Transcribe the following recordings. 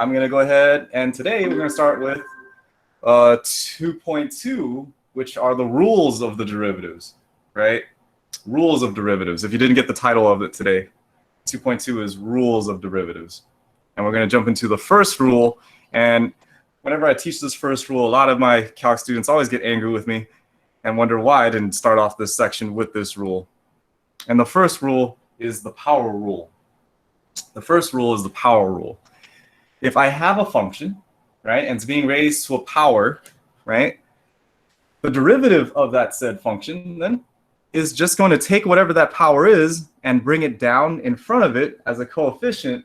I'm going to go ahead, and today we're going to start with 2.2, which are the rules of the derivatives, right? Rules of derivatives. If you didn't get the title of it today, 2.2 is rules of derivatives. And we're going to jump into the first rule. And whenever I teach this first rule, a lot of my calc students always get angry with me and wonder why I didn't start off this section with this rule. And the first rule is the power rule. The first rule is the power rule. If I have a function, right, and it's being raised to a power, right, the derivative of that said function then is just going to take whatever that power is and bring it down in front of it as a coefficient,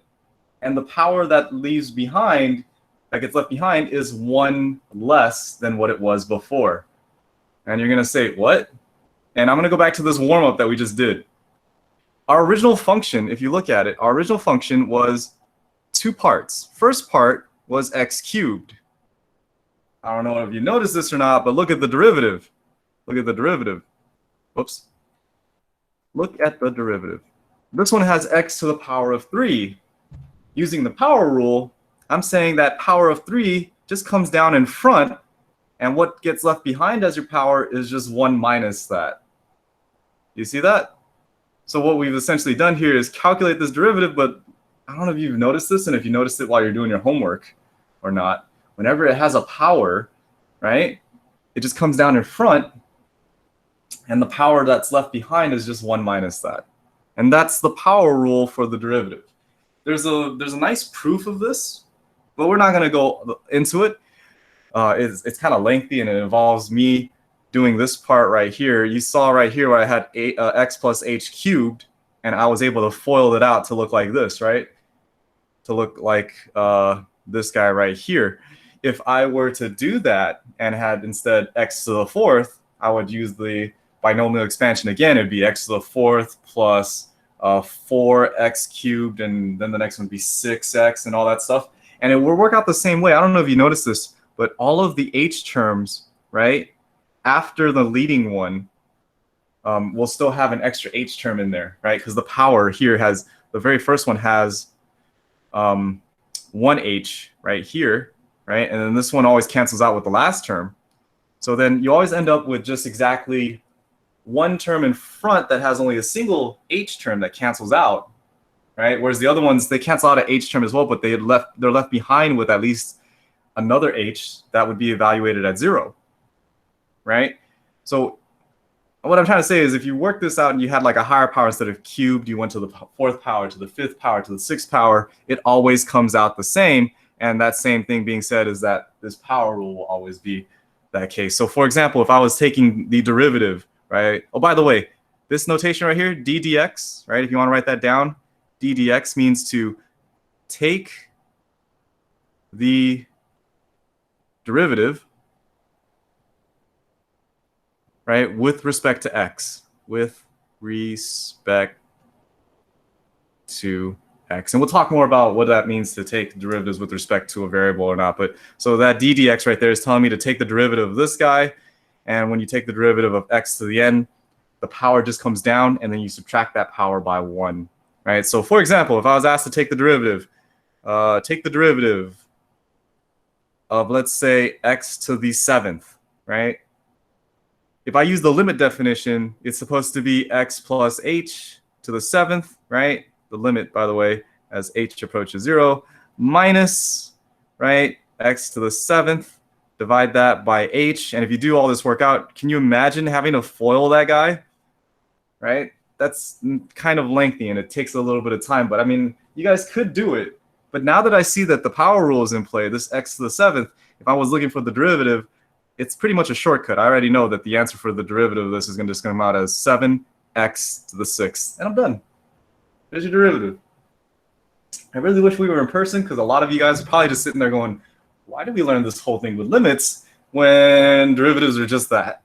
and the power that leaves behind, that gets left behind, is one less than what it was before. And you're going to say, what? And I'm going to go back to this warm-up that we just did. Our original function, if you look at it, our original function was two parts. First part was x cubed. I don't know if you noticed this or not, but look at the derivative. Look at the derivative. Whoops. Look at the derivative. This one has x to the power of 3. Using the power rule, I'm saying that power of 3 just comes down in front, and what gets left behind as your power is just 1 minus that. You see that? So what we've essentially done here is calculate this derivative, but I don't know if you've noticed this, and if you noticed it while you're doing your homework or not, whenever it has a power, right, it just comes down in front, and the power that's left behind is just 1 minus that. And that's the power rule for the derivative. There's a nice proof of this, but we're not going to go into it. It's kind of lengthy, and it involves me doing this part right here. You saw right here where I had x plus h cubed, and I was able to FOIL it out to look like this, right? To look like this guy right here. If I were to do that and had instead x to the fourth, I would use the binomial expansion again. It'd be x to the fourth plus 4x cubed, and then the next one would be 6x and all that stuff. And it will work out the same way. I don't know if you noticed this, but all of the h terms, right, after the leading one, we'll still have an extra h term in there, right? Because the power here has, the very first one has 1h right here, right? And then this one always cancels out with the last term. So then you always end up with just exactly one term in front that has only a single h term that cancels out, right? Whereas the other ones, they cancel out an h term as well, but they're left behind with at least another h that would be evaluated at 0, right? So what I'm trying to say is, if you work this out and you had like a higher power instead of cubed, you went to the fourth power, to the fifth power, to the sixth power, it always comes out the same. And that same thing being said is that this power rule will always be that case. So for example, if I was taking the derivative, right? Oh, by the way, this notation right here, d dx, right? If you want to write that down, d dx means to take the derivative, right, with respect to x, with respect to x. And we'll talk more about what that means to take derivatives with respect to a variable or not. But so that d dx right there is telling me to take the derivative of this guy. And when you take the derivative of x to the n, the power just comes down, and then you subtract that power by 1, right? So for example, if I was asked to take the derivative of, let's say, x to the 7th, right? If I use the limit definition, it's supposed to be x plus h to the 7th, right? The limit, by the way, as h approaches 0, minus, right, x to the 7th, divide that by h. And if you do all this work out, can you imagine having to FOIL that guy, right? That's kind of lengthy, and it takes a little bit of time. But I mean, you guys could do it. But now that I see that the power rule is in play, this x to the 7th, if I was looking for the derivative, it's pretty much a shortcut. I already know that the answer for the derivative of this is going to just come out as 7x to the 6th. And I'm done. There's your derivative. I really wish we were in person, because a lot of you guys are probably just sitting there going, why did we learn this whole thing with limits when derivatives are just that?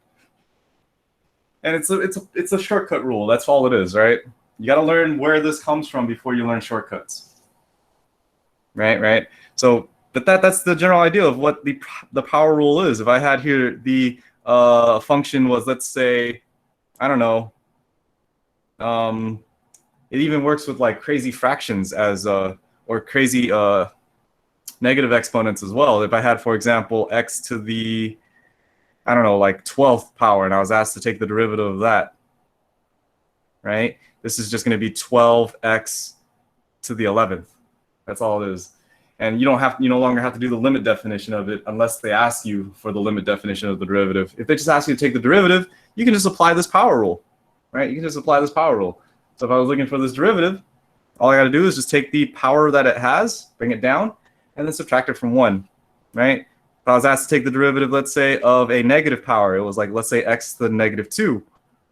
And it's a shortcut rule. That's all it is, right? You got to learn where this comes from before you learn shortcuts. Right? So, but that's the general idea of what the power rule is. If I had here the function was, let's say, I don't know, it even works with like crazy fractions as or crazy negative exponents as well. If I had, for example, x to the, I don't know, like 12th power, and I was asked to take the derivative of that, right? This is just going to be 12x to the 11th. That's all it is. And you no longer have to do the limit definition of it unless they ask you for the limit definition of the derivative. If they just ask you to take the derivative, you can just apply this power rule, right? You can just apply this power rule. So if I was looking for this derivative, all I got to do is just take the power that it has, bring it down, and then subtract it from 1, right? If I was asked to take the derivative, let's say, of a negative power, it was like, let's say, x to the negative 2,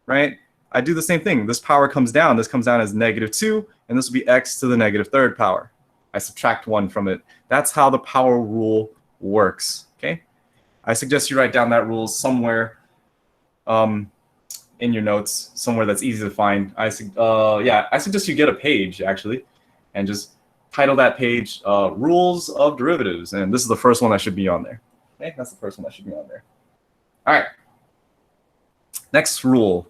right? I do the same thing. This power comes down. This comes down as negative 2, and this will be x to the negative 3rd power. I subtract 1 from it. That's how the power rule works, okay? I suggest you write down that rule somewhere in your notes, somewhere that's easy to find. I suggest you get a page, actually, and just title that page Rules of Derivatives. And this is the first one that should be on there. Okay, that's the first one that should be on there. All right. Next rule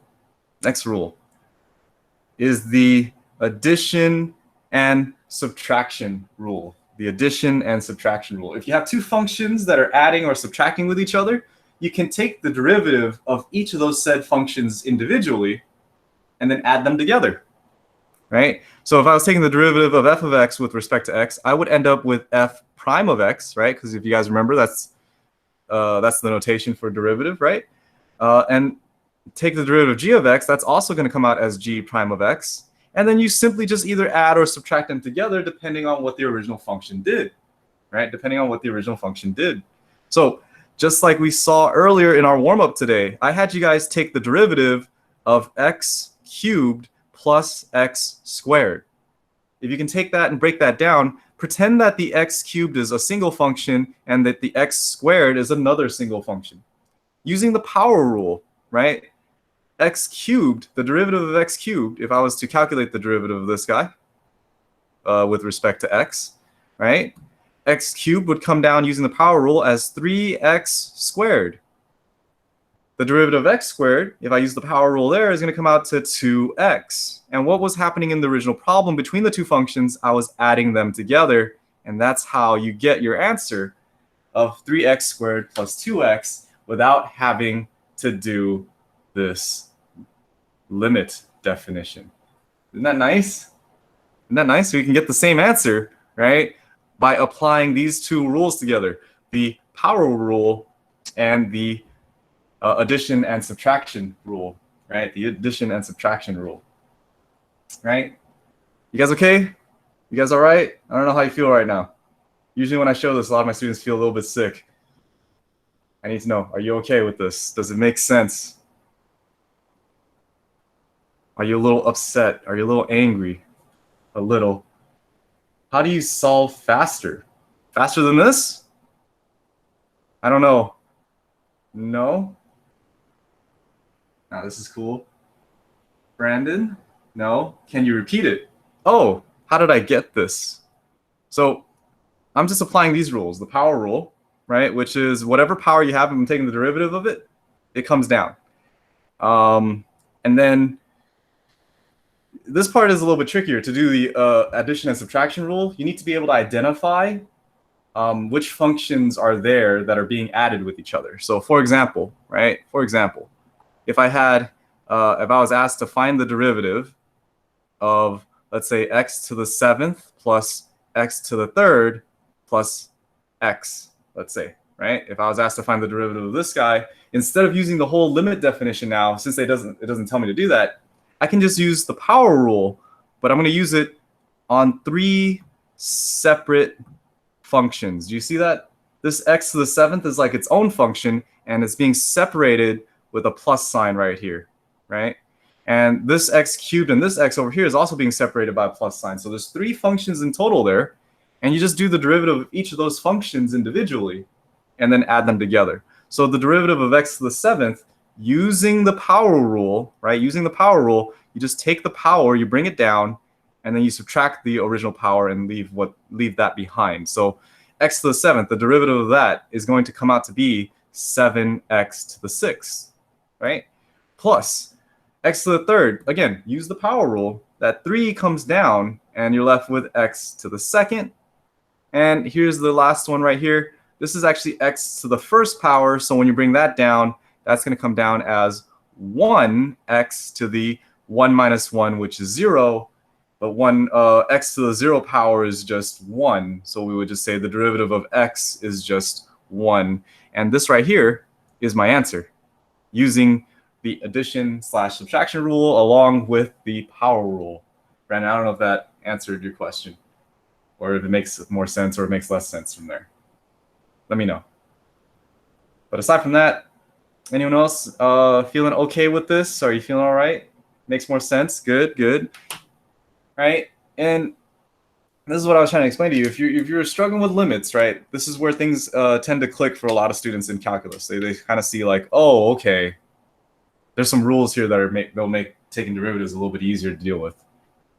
is the addition and subtraction rule. The addition and subtraction rule. If you have two functions that are adding or subtracting with each other, you can take the derivative of each of those said functions individually and then add them together, right? So if I was taking the derivative of f of x with respect to x, I would end up with f prime of x, right? Because if you guys remember, that's the notation for derivative, right? And take the derivative of g of x, that's also going to come out as g prime of x. And then you simply just either add or subtract them together depending on what the original function did, right? Depending on what the original function did. So just like we saw earlier in our warm-up today, I had you guys take the derivative of x cubed plus x squared. If you can take that and break that down, pretend that the x cubed is a single function and that the x squared is another single function. Using the power rule, right? X cubed, the derivative of x cubed, if I was to calculate the derivative of this guy with respect to x, right? X cubed would come down using the power rule as 3x squared. The derivative of x squared, if I use the power rule there, is going to come out to 2x. And what was happening in the original problem between the two functions? I was adding them together, and that's how you get your answer of 3x squared plus 2x without having to do this limit definition. Isn't that nice? Isn't that nice? So you can get the same answer, right, by applying these two rules together, the power rule and the addition and subtraction rule, right? The addition and subtraction rule, right? You guys okay? You guys all right? I don't know how you feel right now. Usually when I show this, a lot of my students feel a little bit sick. I need to know, are you okay with this? Does it make sense? Are you a little upset? Are you a little angry? A little. How do you solve faster? Faster than this? I don't know. No? Now this is cool. Brandon? No? Can you repeat it? Oh, how did I get this? So I'm just applying these rules. The power rule, right? Which is whatever power you have, I'm taking the derivative of it, it comes down. And then this part is a little bit trickier. To do the addition and subtraction rule, you need to be able to identify which functions are there that are being added with each other. So for example, right? For example, if I was asked to find the derivative of, let's say, x to the 7th plus x to the 3rd plus x, let's say, right? If I was asked to find the derivative of this guy, instead of using the whole limit definition now, since it doesn't tell me to do that, I can just use the power rule, but I'm going to use it on 3 separate functions. Do you see that? This x to the 7th is like its own function, and it's being separated with a plus sign right here, right? And this x cubed and this x over here is also being separated by a plus sign. So there's 3 functions in total there, and you just do the derivative of each of those functions individually and then add them together. So the derivative of x to the 7th, using the power rule, right? Using the power rule, you just take the power, you bring it down, and then you subtract the original power and leave that behind. So x to the 7th, the derivative of that is going to come out to be 7x to the 6th, right? Plus x to the 3rd, again, use the power rule. That 3 comes down, and you're left with x to the 2nd, And here's the last one right here. This is actually x to the first power. So when you bring that down, that's going to come down as 1x to the 1 minus 1, which is 0. But x to the 0 power is just 1. So we would just say the derivative of x is just 1. And this right here is my answer using the addition/subtraction rule along with the power rule. Brandon, I don't know if that answered your question or if it makes more sense or it makes less sense from there. Let me know. But aside from that, anyone else feeling okay with this? Are you feeling all right? Makes more sense? Good, good. Right? And this is what I was trying to explain to you. If you're struggling with limits, right, this is where things tend to click for a lot of students in calculus. They kind of see like, oh, okay, there's some rules here that they'll make taking derivatives a little bit easier to deal with,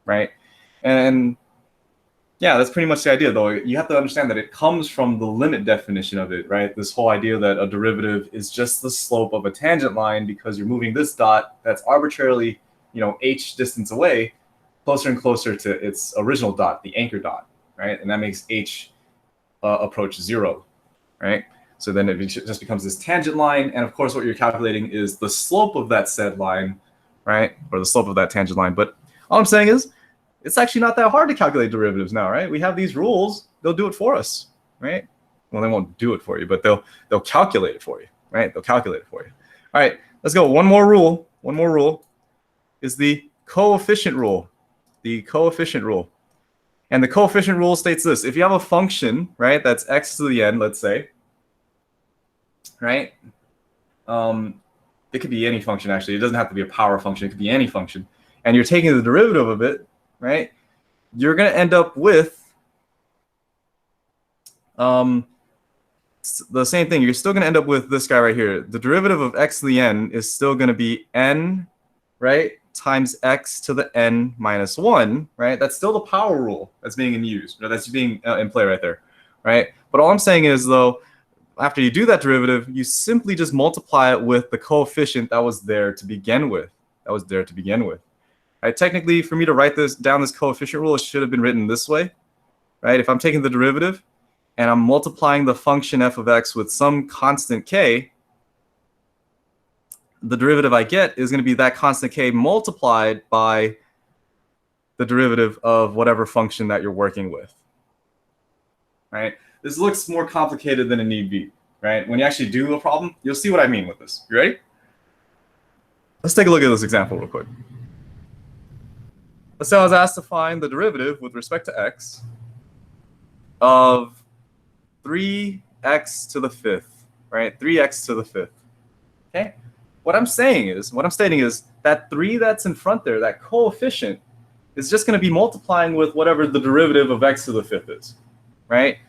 right? And yeah, that's pretty much the idea, though. You have to understand that it comes from the limit definition of it, right? This whole idea that a derivative is just the slope of a tangent line because you're moving this dot that's arbitrarily, h distance away, closer and closer to its original dot, the anchor dot, right? And that makes h approach 0, right? So then it just becomes this tangent line. And of course, what you're calculating is the slope of that said line, right? Or the slope of that tangent line. But all I'm saying is, it's actually not that hard to calculate derivatives now, right? We have these rules. They'll do it for us, right? Well, they won't do it for you, but they'll calculate it for you, right? They'll calculate it for you. All right, let's go. One more rule is the coefficient rule. The coefficient rule. And the coefficient rule states this. If you have a function, right, that's x to the n, let's say, right? It could be any function, actually. It doesn't have to be a power function. It could be any function. And you're taking the derivative of it, right? You're going to end up with the same thing. You're still going to end up with this guy right here. The derivative of x to the n is still going to be n, right, times x to the n minus 1, right? That's still the power rule that's being used. That's being in play right there, right? But all I'm saying is, though, after you do that derivative, you simply just multiply it with the coefficient that was there to begin with. Right? Technically, for me to write this coefficient rule, it should have been written this way, right? If I'm taking the derivative and I'm multiplying the function f of x with some constant k, the derivative I get is going to be that constant k multiplied by the derivative of whatever function that you're working with, right? This looks more complicated than it need be, right? When you actually do a problem, you'll see what I mean with this. You ready? Let's take a look at this example real quick. Let's say I was asked to find the derivative with respect to x of 3x to the 5th, right? 3x to the 5th, okay? What I'm stating is that 3 that's in front there, that coefficient, is just going to be multiplying with whatever the derivative of x to the 5th is, right?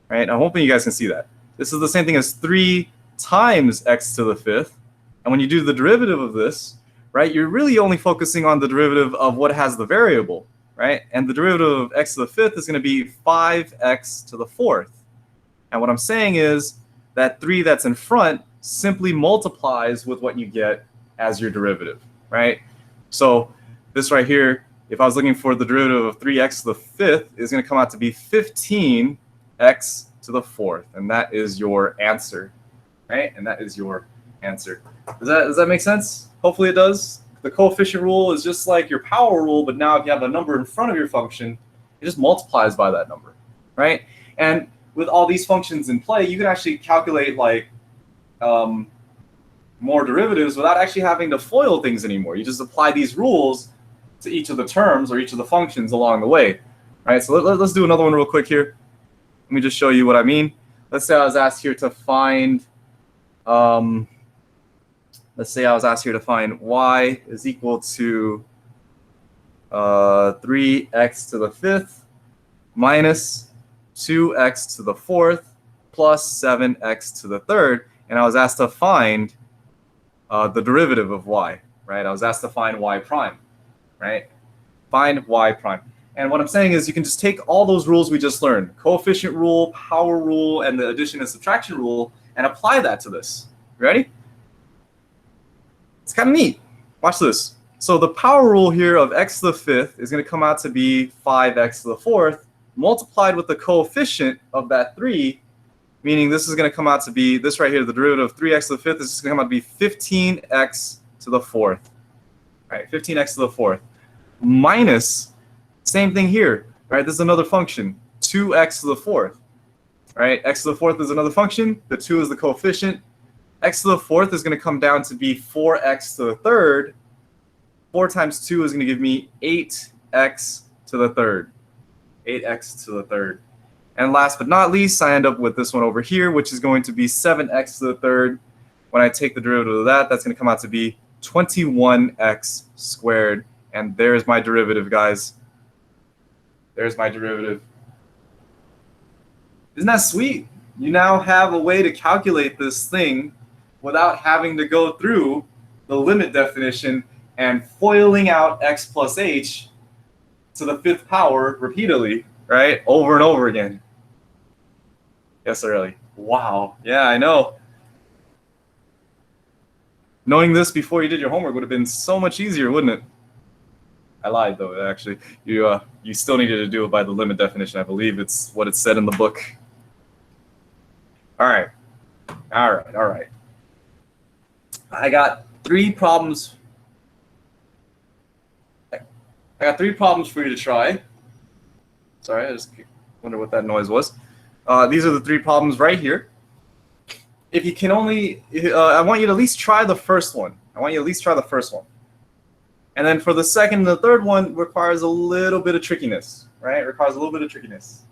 Right? I'm hoping you guys can see that. This is the same thing as 3 times x to the 5th. And when you do the derivative of this, right, you're really only focusing on the derivative of what has the variable, right? And the derivative of x to the 5th is going to be 5x to the 4th. And what I'm saying is that 3 that's in front simply multiplies with what you get as your derivative, right? So this right here, if I was looking for the derivative of 3x to the 5th, is going to come out to be 15x to the 4th. And that is your answer, right? And that is your answer. Does that make sense? Hopefully it does. The coefficient rule is just like your power rule, but now if you have a number in front of your function, it just multiplies by that number, right? And with all these functions in play, you can actually calculate like more derivatives without actually having to FOIL things anymore. You just apply these rules to each of the terms or each of the functions along the way, right? So let's do another one real quick here. Let me just show you what I mean. Let's say I was asked here to find y is equal to 3x to the 5th minus 2x to the 4th plus 7x to the 3rd. And I was asked to find the derivative of y, right? I was asked to find y prime, right? Find y prime. And what I'm saying is you can just take all those rules we just learned, coefficient rule, power rule, and the addition and subtraction rule, and apply that to this. You ready? It's kind of neat. Watch this. So the power rule here of x to the 5th is going to come out to be 5x to the 4th. multiplied with the coefficient of that 3, meaning this is going to come out to be, this right here, the derivative of 3x to the 5th, this is going to come out to be 15x to the 4th. Right, 15x to the 4th. Minus, same thing here, right? This is another function, 2x to the 4th. Right, x to the 4th is another function, the 2 is the coefficient. X to the 4th is going to come down to be 4x to the 3rd. 4 times 2 is going to give me 8x to the 3rd. 8x to the 3rd. And last but not least, I end up with this one over here, which is going to be 7x to the 3rd. When I take the derivative of that, that's going to come out to be 21x squared. And there's my derivative, guys. There's my derivative. Isn't that sweet? You now have a way to calculate this thing without having to go through the limit definition and foiling out x plus h to the 5th power repeatedly, right? Over and over again. Yes, sir, Ellie. Wow. Yeah, I know. Knowing this before you did your homework would have been so much easier, wouldn't it? I lied, though, actually. You still needed to do it by the limit definition. I believe it's what it said in the book. All right. All right. All right. I got 3 problems. I got 3 problems for you to try. Sorry, I just wonder what that noise was. These are the 3 problems right here. If you can only, I want you to at least try the first one. And then for the second and the third one, requires a little bit of trickiness, right? It requires a little bit of trickiness.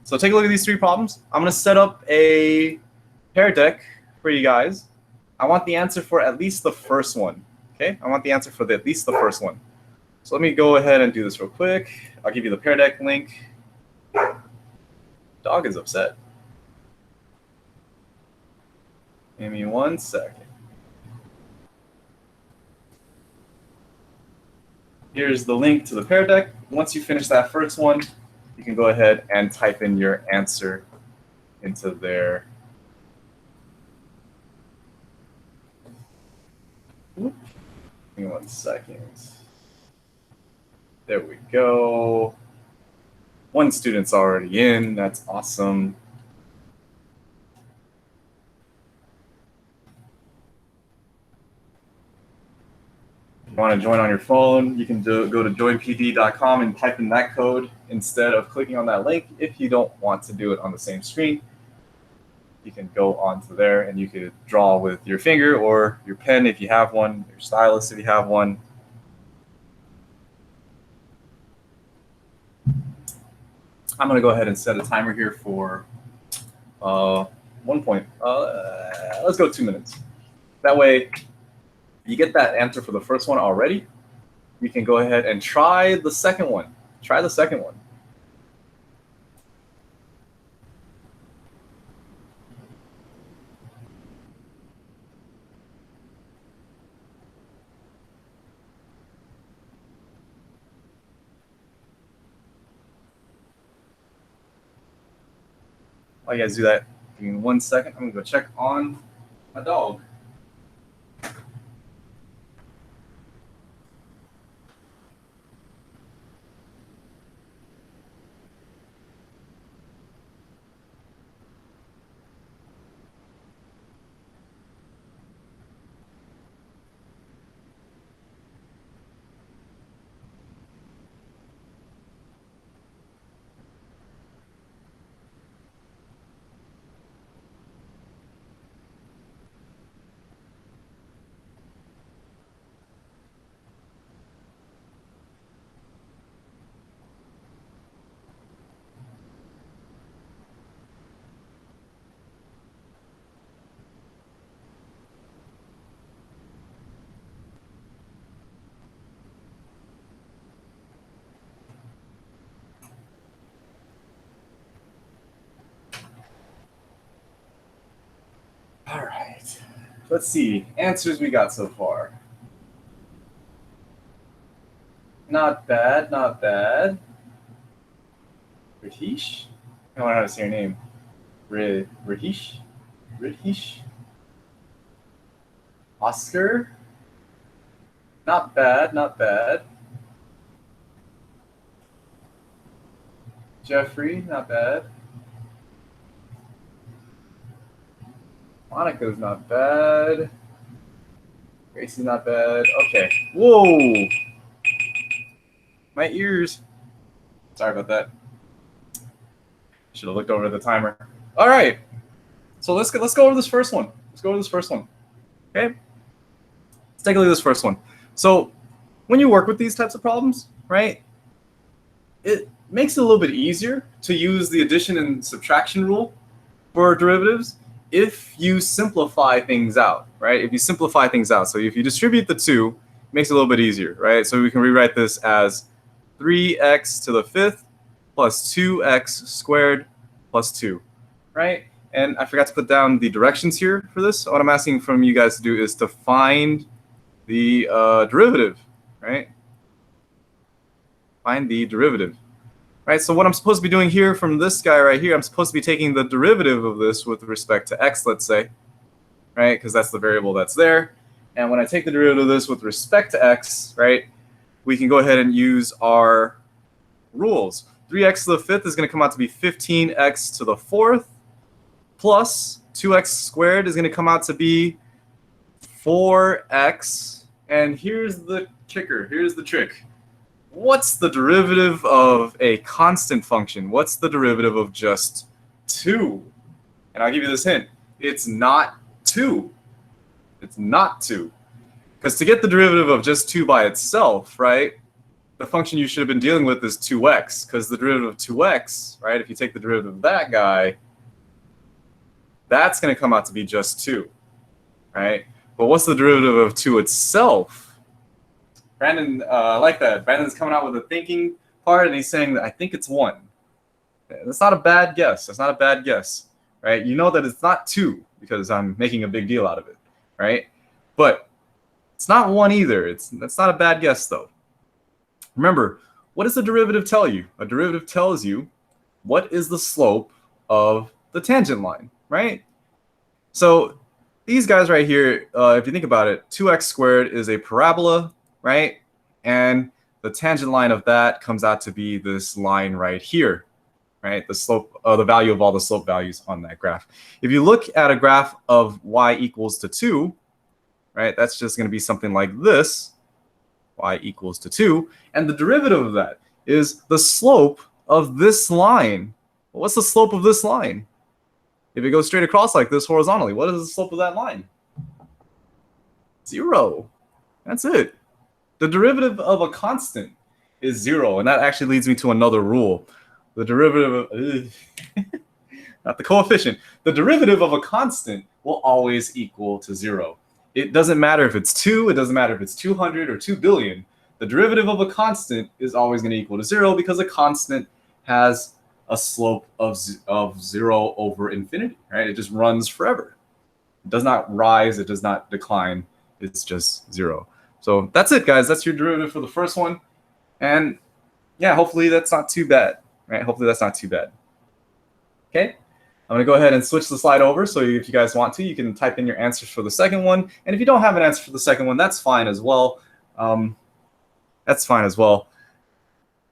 So take a look at these 3 problems. I'm going to set up a pair deck for you guys. I want the answer for at least the first one, okay? I want the answer for at least the first one. So let me go ahead and do this real quick. I'll give you the pair deck link. Dog is upset. Give me 1 second. Here's the link to the pair deck. Once you finish that first one, you can go ahead and type in your answer into there. Give me 1 second. There we go. 1 student's already in. That's awesome. If you want to join on your phone, you can go to joinpd.com and type in that code instead of clicking on that link. If you don't want to do it on the same screen, you can go onto there and you could draw with your finger or your pen if you have one, your stylus if you have one. I'm going to go ahead and set a timer here for 1 point. Let's go 2 minutes. That way, you get that answer for the first one already. You can go ahead and try the second one. Try the second one. While you guys do that, give me 1 second. I'm going to go check on my dog. All right. Let's see. Answers we got so far. Not bad, not bad. Ritish? I don't know how to say your name. Ritish? Ritish? Oscar? Not bad, not bad. Jeffrey, not bad. Monica's not bad. Gracie's not bad. Okay. Whoa! My ears. Sorry about that. Should have looked over the timer. All right. So let's go over this first one. Let's go over this first one. Okay. Let's take a look at this first one. So when you work with these types of problems, right, it makes it a little bit easier to use the addition and subtraction rule for derivatives if you simplify things out, right? If you simplify things out. So if you distribute the 2, it makes it a little bit easier, right? So we can rewrite this as 3x to the 5th plus 2x squared plus 2, right? And I forgot to put down the directions here for this. So what I'm asking from you guys to do is to find the derivative, right? Find the derivative. Right, so what I'm supposed to be doing here from this guy right here, I'm supposed to be taking the derivative of this with respect to x, let's say, right, because that's the variable that's there. And when I take the derivative of this with respect to x, right, we can go ahead and use our rules. 3x to the 5th is going to come out to be 15x to the 4th, plus 2x squared is going to come out to be 4x. And here's the kicker, here's the trick. What's the derivative of a constant function? What's the derivative of just 2? And I'll give you this hint. It's not 2. It's not 2. Because to get the derivative of just 2 by itself, right, the function you should have been dealing with is 2x. Because the derivative of 2x, right, if you take the derivative of that guy, that's going to come out to be just 2, right? But what's the derivative of 2 itself? Brandon, I like that. Brandon's coming out with a thinking part, and he's saying that I think it's 1. That's not a bad guess. That's not a bad guess, right? You know that it's not 2 because I'm making a big deal out of it, right? But it's not 1 either. That's not a bad guess, though. Remember, what does the derivative tell you? A derivative tells you what is the slope of the tangent line, right? So these guys right here, if you think about it, 2x squared is a parabola, right? And the tangent line of that comes out to be this line right here, right? The slope, the value of all the slope values on that graph. If you look at a graph of y equals to 2, right, that's just going to be something like this, y equals to 2. And the derivative of that is the slope of this line. Well, what's the slope of this line? If it goes straight across like this horizontally, what is the slope of that line? 0. That's it. The derivative of a constant is 0, and that actually leads me to another rule. The derivative of, not the coefficient, the derivative of a constant will always equal to 0. It doesn't matter if it's 2, it doesn't matter if it's 200 or 2 billion. The derivative of a constant is always going to equal to 0 because a constant has a slope of 0 over infinity, right? It just runs forever. It does not rise, it does not decline, it's just 0. So that's it, guys. That's your derivative for the first one. And yeah, hopefully that's not too bad, right? Hopefully that's not too bad. Okay, I'm going to go ahead and switch the slide over. So if you guys want to, you can type in your answers for the second one. And if you don't have an answer for the second one, that's fine as well. That's fine as well.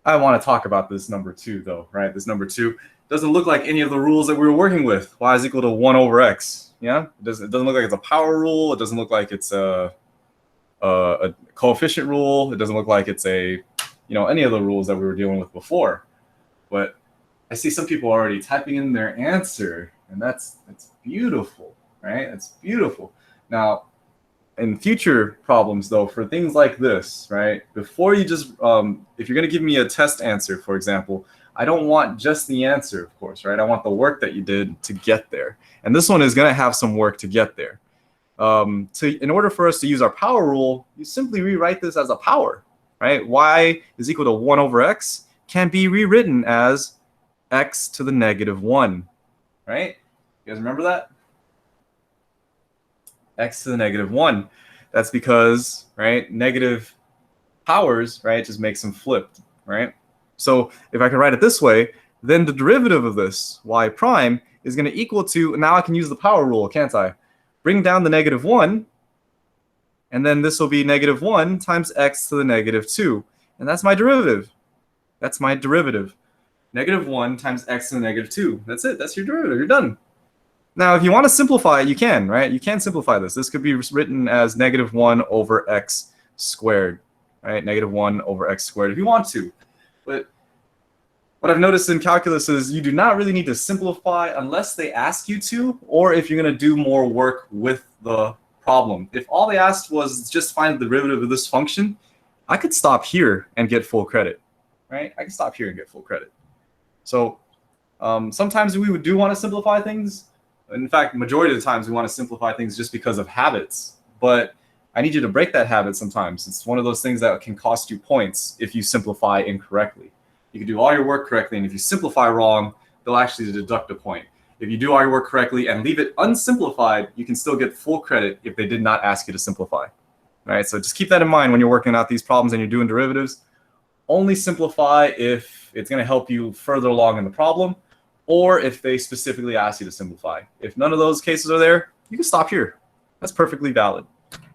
I want to talk about this number 2, though, right? This number 2 doesn't look like any of the rules that we were working with. Y is equal to 1 over x. Yeah, it doesn't look like it's a power rule. It doesn't look like it's a coefficient rule. It doesn't look like it's a, any of the rules that we were dealing with before. But I see some people already typing in their answer, and that's beautiful, right? That's beautiful. Now, in future problems, though, for things like this, right, before you just, if you're going to give me a test answer, for example, I don't want just the answer, of course, right? I want the work that you did to get there. And this one is going to have some work to get there. In order for us to use our power rule, you simply rewrite this as a power, right? Y is equal to 1 over x can be rewritten as x to the negative 1, right? You guys remember that? X to the negative 1. That's because, right, negative powers, right, just makes them flipped, right? So if I can write it this way, then the derivative of this, y prime, is going to equal to, now I can use the power rule, can't I? Bring down the negative 1, and then this will be negative 1 times x to the negative 2. And that's my derivative. That's my derivative. -1 times x to the -2. That's it. That's your derivative. You're done. Now, if you want to simplify it, you can, right? You can simplify this. This could be written as -1 over x squared, right? -1 over x squared if you want to. But what I've noticed in calculus is you do not really need to simplify unless they ask you to, or if you're going to do more work with the problem. If all they asked was just find the derivative of this function, I could stop here and get full credit, right? I can stop here and get full credit. So sometimes we do want to simplify things. In fact, majority of the times we want to simplify things just because of habits. But I need you to break that habit sometimes. It's one of those things that can cost you points if you simplify incorrectly. You can do all your work correctly, and if you simplify wrong, they'll actually deduct a point. If you do all your work correctly and leave it unsimplified, you can still get full credit if they did not ask you to simplify. All right, so just keep that in mind when you're working out these problems and you're doing derivatives. Only simplify if it's going to help you further along in the problem, or if they specifically ask you to simplify. If none of those cases are there, you can stop here. That's perfectly valid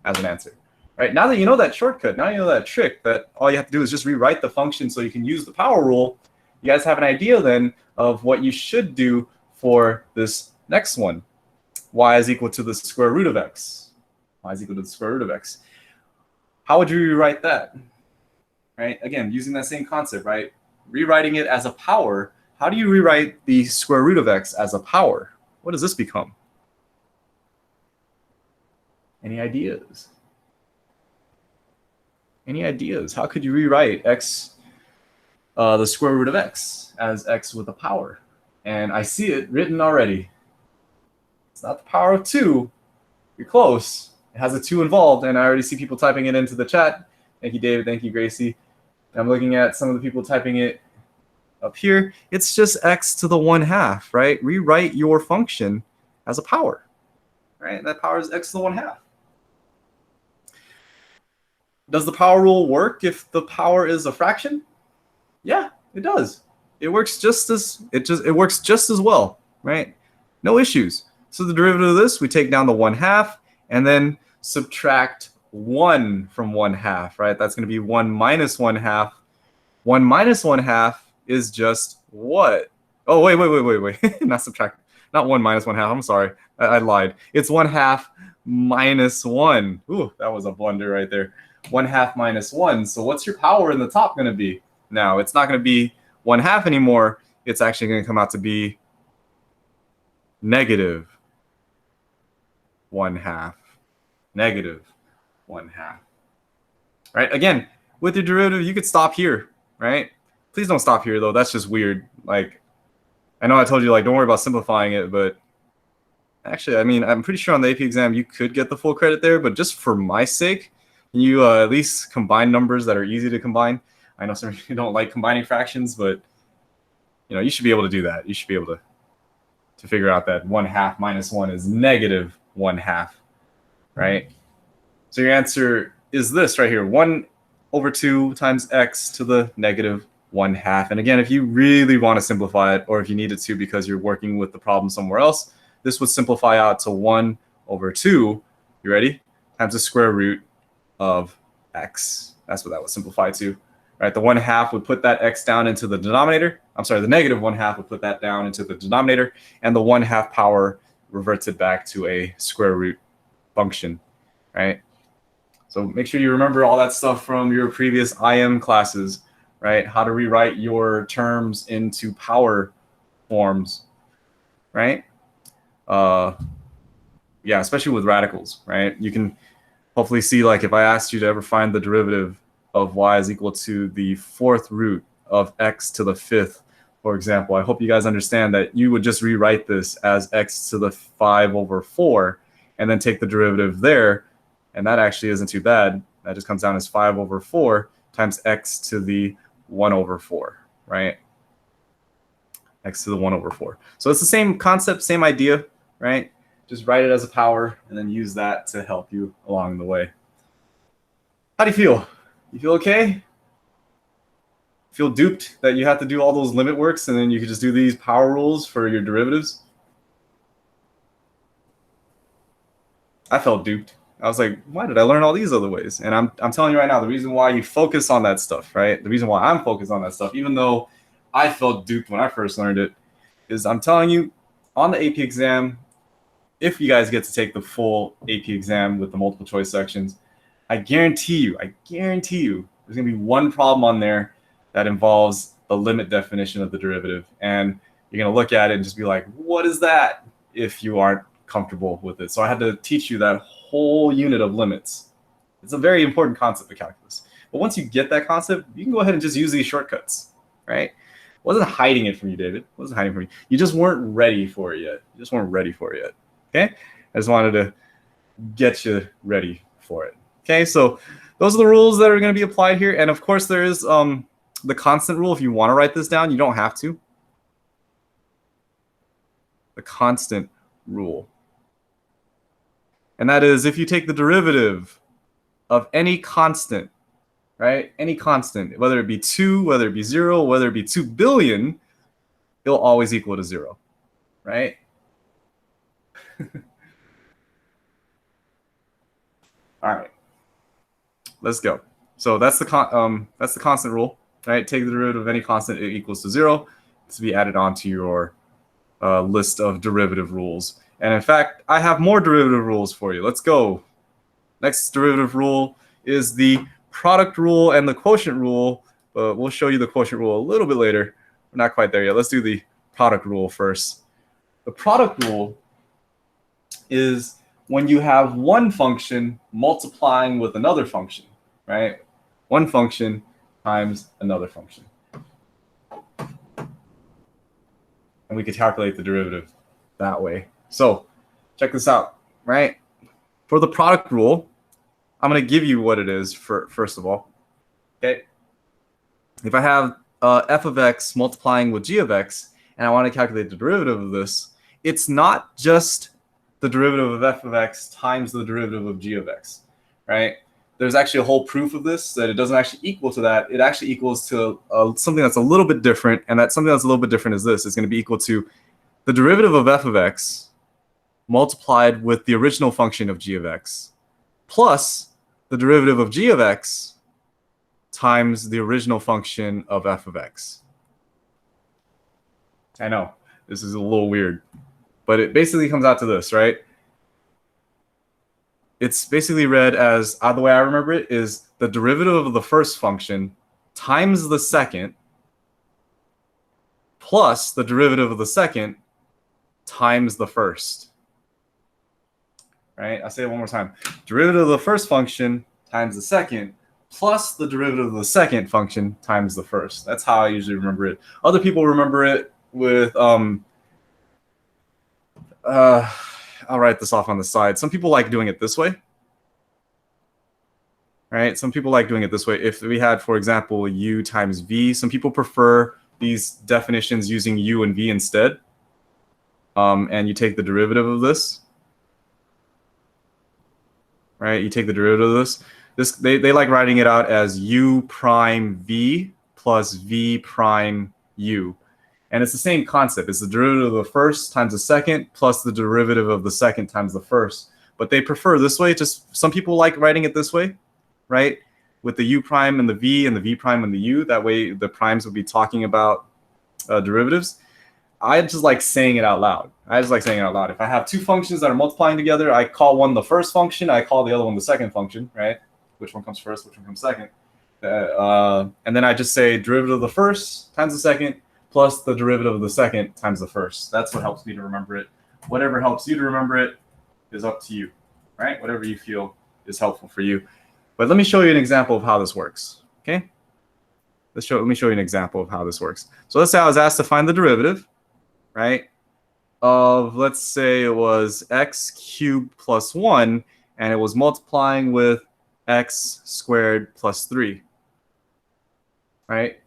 as an answer. Right, now that you know that shortcut, now you know that trick, that all you have to do is just rewrite the function so you can use the power rule, you guys have an idea then of what you should do for this next one. Y is equal to the square root of x. Y is equal to the square root of x. How would you rewrite that? Right, again, using that same concept, right? Rewriting it as a power. How do you rewrite the square root of x as a power? What does this become? Any ideas? Any ideas? How could you rewrite x, the square root of x, as x with a power? And I see it written already. It's not the power of 2. You're close. It has a 2 involved, and I already see people typing it into the chat. Thank you, David. Thank you, Gracie. I'm looking at some of the people typing it up here. It's just x to the 1/2, right? Rewrite your function as a power, right? That power is x to the 1/2. Does the power rule work if the power is a fraction? Yeah, it does. It works just as well, right? No issues. So the derivative of this, we take down the 1/2 and then subtract 1 from 1/2, right? That's going to be 1 minus 1/2. 1 minus 1/2 is just what? Oh, wait. Not subtract. Not 1 minus 1/2. I'm sorry. I lied. It's 1/2 minus 1. Ooh, that was a blunder right there. 1/2 minus 1. So what's your power in the top going to be? Now, it's not going to be 1/2 anymore. It's actually going to come out to be -1/2. -1/2. Right? Again, with your derivative, you could stop here, right? Please don't stop here, though. That's just weird. Like, I know I told you, like, don't worry about simplifying it, but actually, I mean, I'm pretty sure on the AP exam you could get the full credit there, but just for my sake, you at least combine numbers that are easy to combine. I know some of you don't like combining fractions, but you know, you should be able to do that. You should be able to figure out that 1/2 minus 1 is -1/2, right? So your answer is this right here, 1/2 times x to the -1/2. And again, if you really want to simplify it, or if you needed to because you're working with the problem somewhere else, this would simplify out to 1/2, you ready? Times the square root of x. That's what that would simplify to. Right, the 1/2 would put that x down into the denominator. I'm sorry, the -1/2 would put that down into the denominator, and the 1/2 power reverts it back to a square root function, right? So make sure you remember all that stuff from your previous IM classes, right? How to rewrite your terms into power forms, right? Yeah, especially with radicals, right? You can hopefully see, like, if I asked you to ever find the derivative of y is equal to the 4th root of x to the 5th, for example, I hope you guys understand that you would just rewrite this as x to the 5/4 and then take the derivative there, and that actually isn't too bad. That just comes down as 5/4 times x to the 1/4, right? X to the 1/4. So it's the same concept, same idea, right? Just write it as a power and then use that to help you along the way. How do you feel? You feel okay? Feel duped that you have to do all those limit works and then you could just do these power rules for your derivatives? I felt duped. I was like, why did I learn all these other ways? And I'm telling you right now, the reason why you focus on that stuff, right? The reason why I'm focused on that stuff, even though I felt duped when I first learned it, is I'm telling you, on the AP exam, if you guys get to take the full AP exam with the multiple choice sections, I guarantee you, there's going to be one problem on there that involves the limit definition of the derivative. And you're going to look at it and just be like, what is that? If you aren't comfortable with it. So I had to teach you that whole unit of limits. It's a very important concept of calculus. But once you get that concept, you can go ahead and just use these shortcuts, right? I wasn't hiding it from you, David. I wasn't hiding from you. You just weren't ready for it yet. Okay? I just wanted to get you ready for it. Okay, so those are the rules that are going to be applied here. And of course, there is the constant rule. If you want to write this down, you don't have to. The constant rule. And that is if you take the derivative of any constant, right? Any constant, whether it be 2, whether it be 0, whether it be 2 billion, it'll always equal to 0, right? All right. Let's go. So that's the constant rule, right? Take the derivative of any constant, it equals to 0. It's to be added onto your list of derivative rules. And in fact, I have more derivative rules for you. Let's go. Next derivative rule is the product rule and the quotient rule, but we'll show you the quotient rule a little bit later. We're not quite there yet. Let's do the product rule first. The product rule is when you have one function multiplying with another function, right? One function times another function. And we could calculate the derivative that way. So check this out, right? For the product rule, I'm going to give you what it is first of all. Okay. If I have f of x multiplying with g of x, and I want to calculate the derivative of this, it's not just the derivative of f of x times the derivative of g of x, right? There's actually a whole proof of this that it doesn't actually equal to that. It actually equals to something that's a little bit different, and that something that's a little bit different is this. It's going to be equal to the derivative of f of x multiplied with the original function of g of x plus the derivative of g of x times the original function of f of x. I know, this is a little weird, but it basically comes out to this, right? It's basically read as, the way I remember it, is the derivative of the first function times the second plus the derivative of the second times the first. Right? I'll say it one more time. Derivative of the first function times the second plus the derivative of the second function times the first. That's how I usually remember it. Other people remember it with, I'll write this off on the side. Some people like doing it this way. Right? Some people like doing it this way. If we had, for example, u times v, some people prefer these definitions using u and v instead. And you take the derivative of this. Right? You take the derivative of this. They like writing it out as u prime v plus v prime u. And it's the same concept. It's the derivative of the first times the second plus the derivative of the second times the first. But they prefer this way. Just some people like writing it this way, right? With the u prime and the v prime and the u. That way the primes would be talking about derivatives. I just like saying it out loud. If I have two functions that are multiplying together, I call one the first function. I call the other one the second function, right? Which one comes first? Which one comes second? And then I just say derivative of the first times the second plus the derivative of the second times the first. That's what helps me to remember it. Whatever helps you to remember it is up to you, right? Whatever you feel is helpful for you. But let me show you an example of how this works, okay? Let me show you an example of how this works. So let's say I was asked to find the derivative, right, of, let's say it was x cubed plus 1, and it was multiplying with x squared plus 3, right?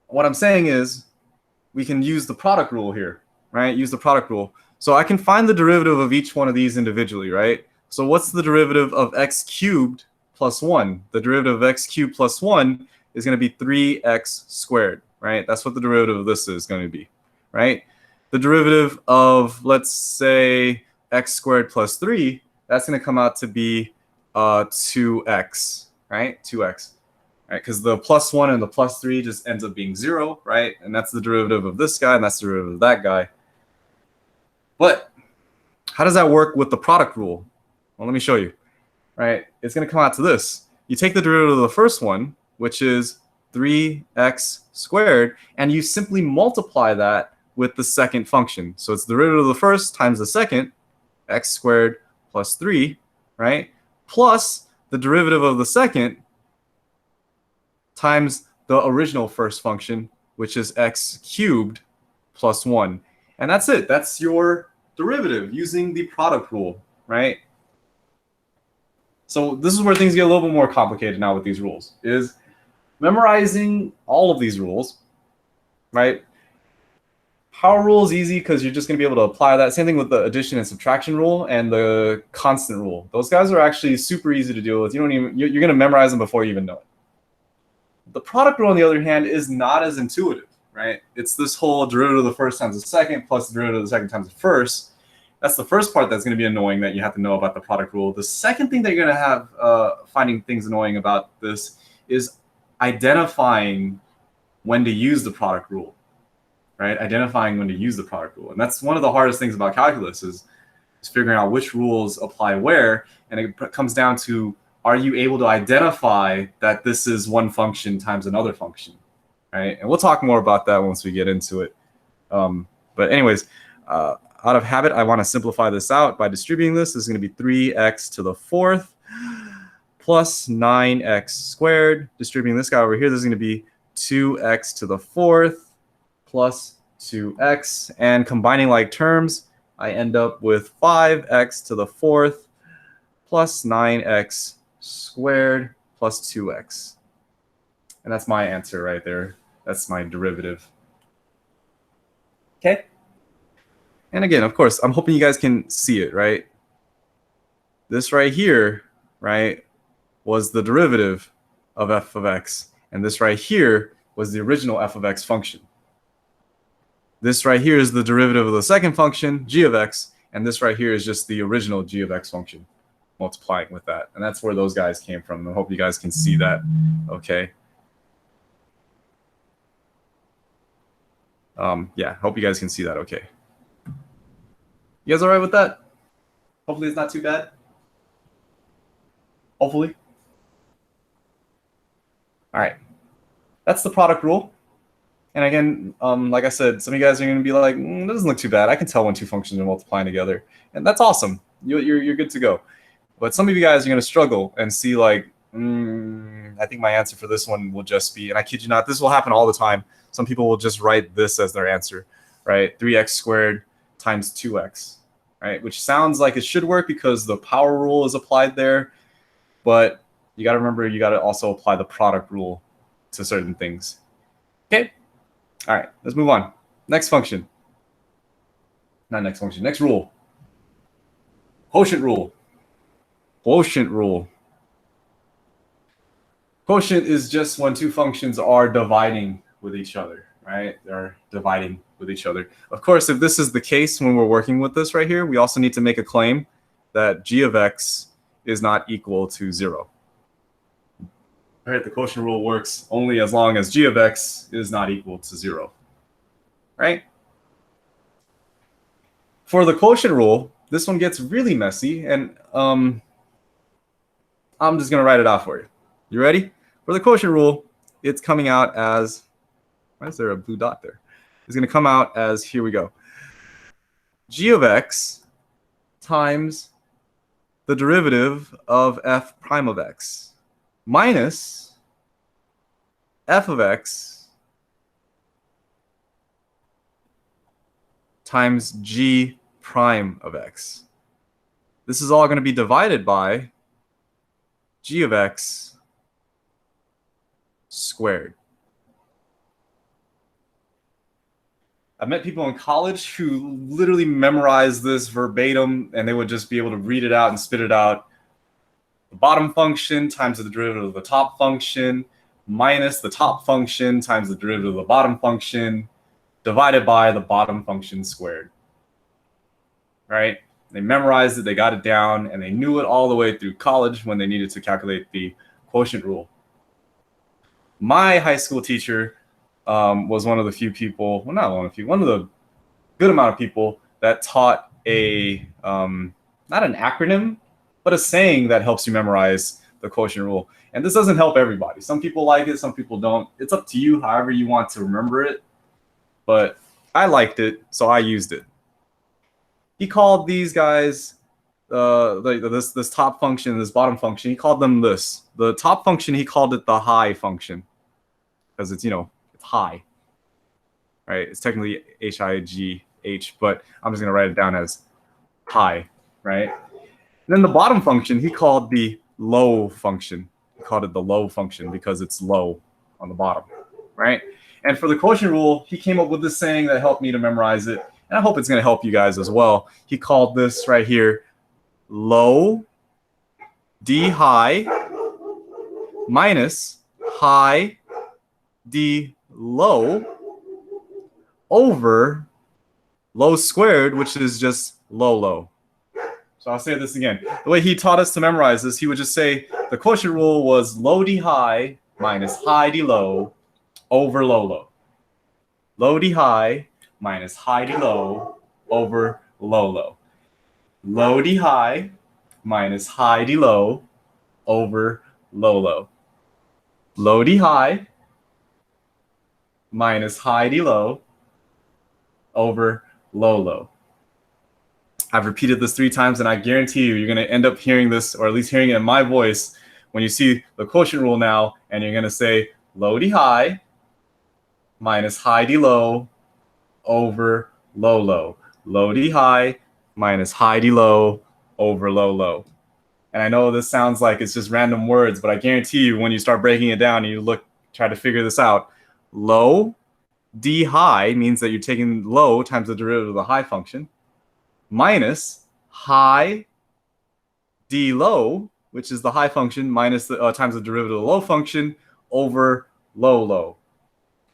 What I'm saying is we can use the product rule here, right? Use the product rule. So I can find the derivative of each one of these individually, right? So what's the derivative of x cubed plus 1? The derivative of x cubed plus 1 is going to be 3x squared, right? That's what the derivative of this is going to be, right? The derivative of, let's say, x squared plus 3, that's going to come out to be 2x, right? 2x. right? Because the plus 1 and the plus 3 just ends up being 0, right? And that's the derivative of this guy, and that's the derivative of that guy. But how does that work with the product rule? Well, let me show you, right? It's going to come out to this. You take the derivative of the first one, which is 3x squared, and you simply multiply that with the second function. So it's the derivative of the first times the second, x squared plus 3, right? Plus the derivative of the second times the original first function, which is x cubed plus 1. And that's it. That's your derivative using the product rule, right? So this is where things get a little bit more complicated now with these rules, is memorizing all of these rules, right? Power rule is easy because you're just going to be able to apply that. Same thing with the addition and subtraction rule and the constant rule. Those guys are actually super easy to deal with. You're going to memorize them before you even know it. The product rule, on the other hand, is not as intuitive, right? It's this whole derivative of the first times the second plus the derivative of the second times the first. That's the first part that's going to be annoying that you have to know about the product rule. The second thing that you're going to have finding things annoying about this is identifying when to use the product rule, right? Identifying when to use the product rule. And that's one of the hardest things about calculus is figuring out which rules apply where. And it comes down to, are you able to identify that this is one function times another function, right? And we'll talk more about that once we get into it. But anyways, out of habit, I want to simplify this out by distributing this. This is going to be 3x to the fourth plus 9x squared. Distributing this guy over here, this is going to be 2x to the fourth plus 2x. And combining like terms, I end up with 5x to the fourth plus 9x squared plus 2x. And that's my answer right there. That's my derivative. Okay. And again, of course, I'm hoping you guys can see it, right? This right here, right, was the derivative of f of x. And this right here was the original f of x function. This right here is the derivative of the second function, g of x. And this right here is just the original g of x function, multiplying with that. And that's where those guys came from. I hope you guys can see that, okay? Yeah, hope you guys can see that, okay? You guys all right with that? Hopefully it's not too bad. Hopefully. All right. That's the product rule. And again, like I said, some of you guys are going to be like, that doesn't look too bad. I can tell when two functions are multiplying together. And that's awesome. You're good to go. But some of you guys are going to struggle and see like, I think my answer for this one will just be, and I kid you not, this will happen all the time. Some people will just write this as their answer, right? 3x squared times 2x, right? Which sounds like it should work because the power rule is applied there. But you got to remember, you got to also apply the product rule to certain things. Okay. All right, let's move on. Next function. Not next function, next rule. Quotient rule. Quotient rule. Quotient is just when two functions are dividing with each other, right? They're dividing with each other. Of course, if this is the case when we're working with this right here, we also need to make a claim that g of x is not equal to 0. All right, the quotient rule works only as long as g of x is not equal to 0, right? For the quotient rule, this one gets really messy, and I'm just going to write it out for you. You ready? For the quotient rule, it's coming out as, why is there a blue dot there? It's going to come out as, here we go, g of x times the derivative of f prime of x minus f of x times g prime of x. This is all going to be divided by g of x squared. I've met people in college who literally memorized this verbatim, and they would just be able to read it out and spit it out. The bottom function times the derivative of the top function minus the top function times the derivative of the bottom function divided by the bottom function squared. Right? They memorized it, they got it down, and they knew it all the way through college when they needed to calculate the quotient rule. My high school teacher was one of the few people, well, not one of the few, one of the good amount of people that taught a, not an acronym, but a saying that helps you memorize the quotient rule. And this doesn't help everybody. Some people like it, some people don't. It's up to you, however you want to remember it. But I liked it, so I used it. He called these guys, this top function, this bottom function, he called them this. The top function, he called it the high function because it's, it's high, right? It's technically H-I-G-H, but I'm just going to write it down as high, right? And then the bottom function, he called the low function. He called it the low function because it's low on the bottom, right? And for the quotient rule, he came up with this saying that helped me to memorize it. And I hope it's going to help you guys as well. He called this right here low D high minus high D low over low squared, which is just low. So I'll say this again. The way he taught us to memorize this, he would just say the quotient rule was low D high minus high D low over low. Low D high minus high D low over low. Low D high minus high D low over low. Low D high minus high D low over low. I've repeated this 3 times, and I guarantee you're going to end up hearing this, or at least hearing it in my voice, when you see the quotient rule now, and you're going to say low D high minus high D low over low. Low D high minus high D low over low. And I know this sounds like it's just random words, but I guarantee you when you start breaking it down and you try to figure this out, low D high means that you're taking low times the derivative of the high function, minus high D low, which is the high function, minus the times the derivative of the low function over low.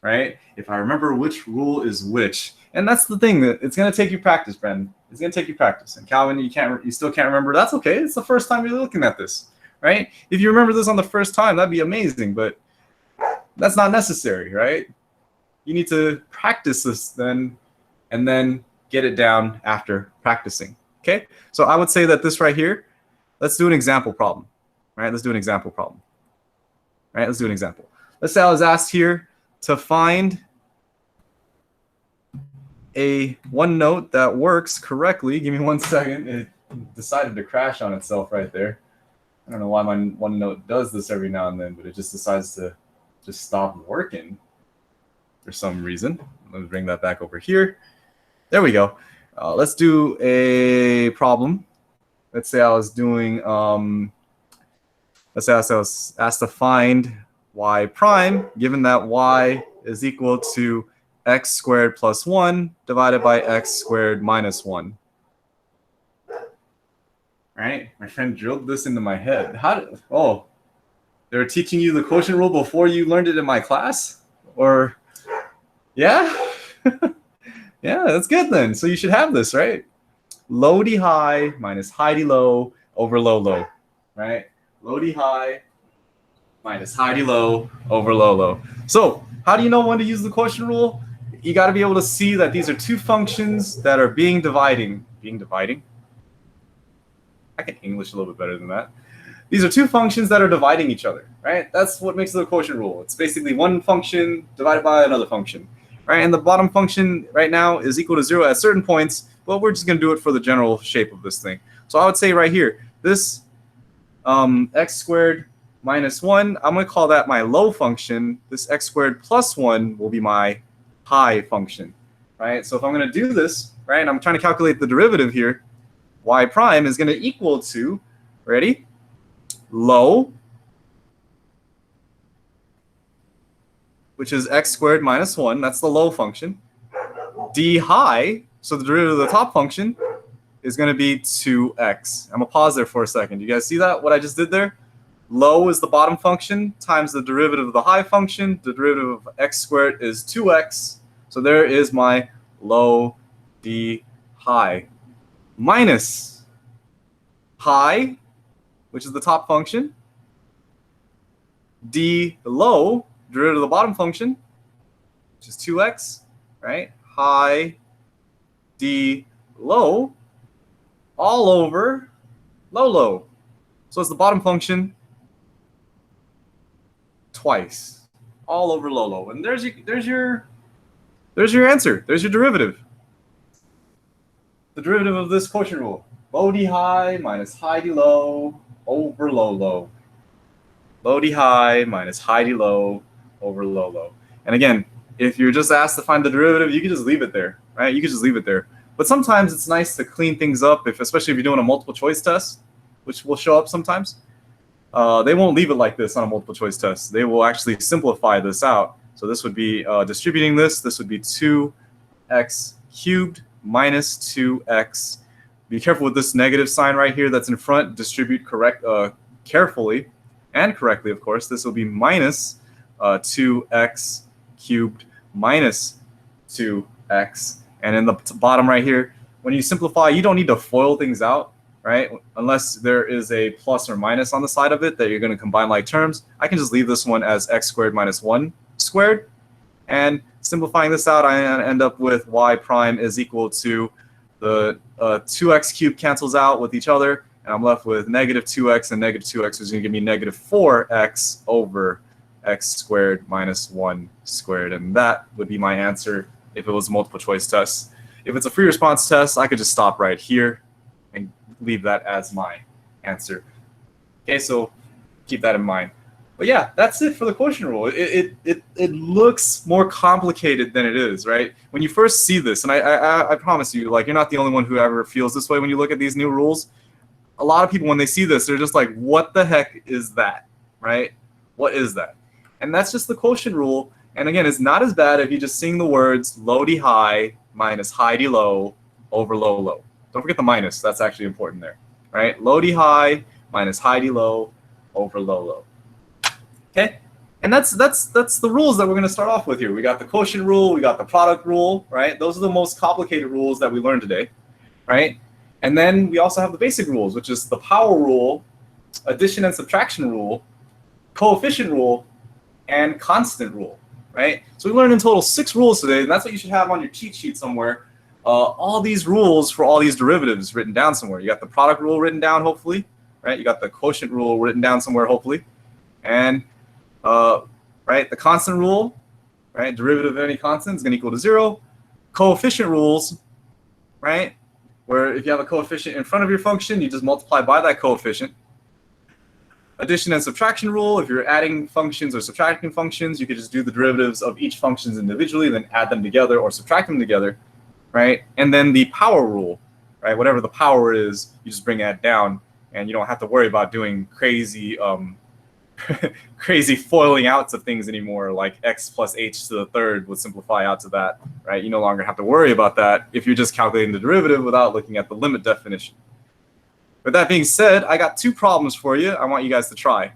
Right? If I remember which rule is which, and that's the thing, that it's going to take you practice, Brendan. It's going to take you practice. And Calvin, you still can't remember. That's okay. It's the first time you're looking at this, right? If you remember this on the first time, that'd be amazing, but that's not necessary, right? You need to practice this then, and then get it down after practicing. Okay? So I would say that this right here, let's do an example problem, right? Let's do an example problem. Right? Let's do an example. Let's say I was asked here to find a OneNote that works correctly. Give me 1 second. It decided to crash on itself right there. I don't know why my OneNote does this every now and then, but it just decides to just stop working for some reason. Let me bring that back over here. There we go. Let's do a problem. Let's say I was doing, let's say I was asked to find y prime, given that y is equal to x squared plus 1 divided by x squared minus 1. Right? My friend drilled this into my head. They were teaching you the quotient rule before you learned it in my class? Or, yeah? Yeah, that's good then. So you should have this, right? Low D high minus high D low over low, right? Low D high minus high D low over low. So how do you know when to use the quotient rule? You got to be able to see that these are 2 functions that are being dividing. I can English a little bit better than that. These are 2 functions that are dividing each other, right? That's what makes it a quotient rule. It's basically one function divided by another function, right? And the bottom function right now is equal to 0 at certain points, but we're just going to do it for the general shape of this thing. So I would say right here, this x squared minus 1, I'm going to call that my low function. This x squared plus 1 will be my high function, right? So if I'm going to do this, right, and I'm trying to calculate the derivative here, y prime is going to equal to, ready? Low, which is x squared minus 1. That's the low function. D high, so the derivative of the top function, is going to be 2x. I'm going to pause there for a second. You guys see that, what I just did there? Low is the bottom function times the derivative of the high function. The derivative of x squared is 2x. So there is my low D high. Minus high, which is the top function, D low, derivative of the bottom function, which is 2x, right? High d low all over low low. So it's the bottom function twice, all over low low. And there's your answer. There's your derivative. The derivative of this quotient rule. Low d high minus high d low over low low. Low d high minus high d low over low low. And again, if you're just asked to find the derivative, you can just leave it there, right? You can just leave it there. But sometimes it's nice to clean things up, especially if you're doing a multiple choice test, which will show up sometimes. They won't leave it like this on a multiple choice test. They will actually simplify this out. So this would be distributing this. This would be 2x cubed minus 2x. Be careful with this negative sign right here that's in front. Distribute carefully and correctly, of course. This will be minus 2x cubed minus 2x. And in the bottom right here, when you simplify, you don't need to FOIL things out, right? Unless there is a plus or minus on the side of it that you're going to combine like terms. I can just leave this one as x squared minus 1 squared. And simplifying this out, I end up with y prime is equal to the 2x cubed cancels out with each other. And I'm left with negative 2x, and negative 2x is going to give me negative 4x over x squared minus 1 squared. And that would be my answer if it was a multiple choice test. If it's a free response test, I could just stop right here and leave that as my answer. Okay, so keep that in mind. But yeah, that's it for the quotient rule. It looks more complicated than it is, right? When you first see this, and I promise you, like, you're not the only one who ever feels this way when you look at these new rules. A lot of people, when they see this, they're just like, what the heck is that, right? What is that? And that's just the quotient rule. And again, it's not as bad if you just sing the words low d high minus high d low over low low. Don't forget the minus. That's actually important there, right? Low d high minus high d low over low low. Okay, and that's the rules that we're going to start off with here. We got the quotient rule, we got the product rule, right? Those are the most complicated rules that we learned today, right? And then we also have the basic rules, which is the power rule, addition and subtraction rule, coefficient rule, and constant rule, right? So we learned in total 6 rules today, and that's what you should have on your cheat sheet somewhere. All these rules for all these derivatives written down somewhere. You got the product rule written down, hopefully, right? You got the quotient rule written down somewhere, hopefully, and right, the constant rule, right? Derivative of any constant is going to equal to 0. Coefficient rules, right? Where if you have a coefficient in front of your function, you just multiply by that coefficient. Addition and subtraction rule, if you're adding functions or subtracting functions, you could just do the derivatives of each functions individually, then add them together or subtract them together, right? And then the power rule, right? Whatever the power is, you just bring that down, and you don't have to worry about doing crazy crazy foiling outs of things anymore, like x plus h to the third would simplify out to that, right? You no longer have to worry about that if you're just calculating the derivative without looking at the limit definition. With that being said, I got 2 problems for you I want you guys to try.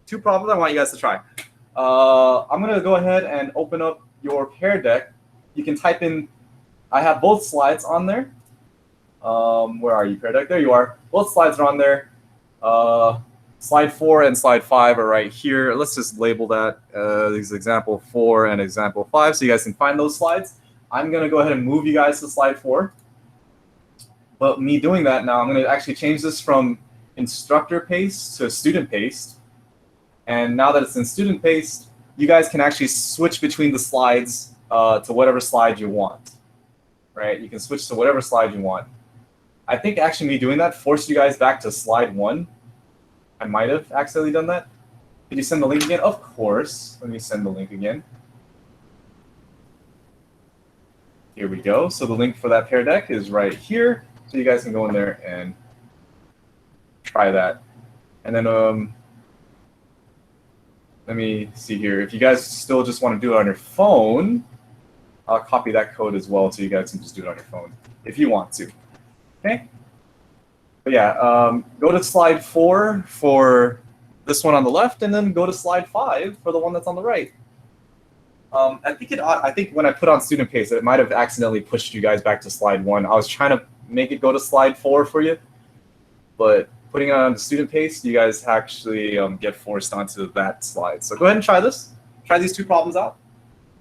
2 problems I want you guys to try. I'm going to go ahead and open up your pair deck. You can type in, I have both slides on there. Where are you, pair deck? There you are. Both slides are on there. Slide 4 and slide 5 are right here. Let's just label that as example 4 and example 5 so you guys can find those slides. I'm going to go ahead and move you guys to slide 4. But me doing that now, I'm going to actually change this from instructor paste to student paste. And now that it's in student paste, you guys can actually switch between the slides to whatever slide you want. Right? You can switch to whatever slide you want. I think actually me doing that forced you guys back to slide 1. I might have accidentally done that. Did you send the link again? Of course. Let me send the link again. Here we go. So the link for that pair deck is right here. So you guys can go in there and try that. And then let me see here. If you guys still just want to do it on your phone, I'll copy that code as well so you guys can just do it on your phone if you want to. Okay? But yeah, go to slide 4 for this one on the left, and then go to slide 5 for the one that's on the right. I think when I put on student paste, it might have accidentally pushed you guys back to slide 1. I was trying to make it go to slide 4 for you, but putting it on the student paste, you guys actually get forced onto that slide. So go ahead and try this. try these two problems out.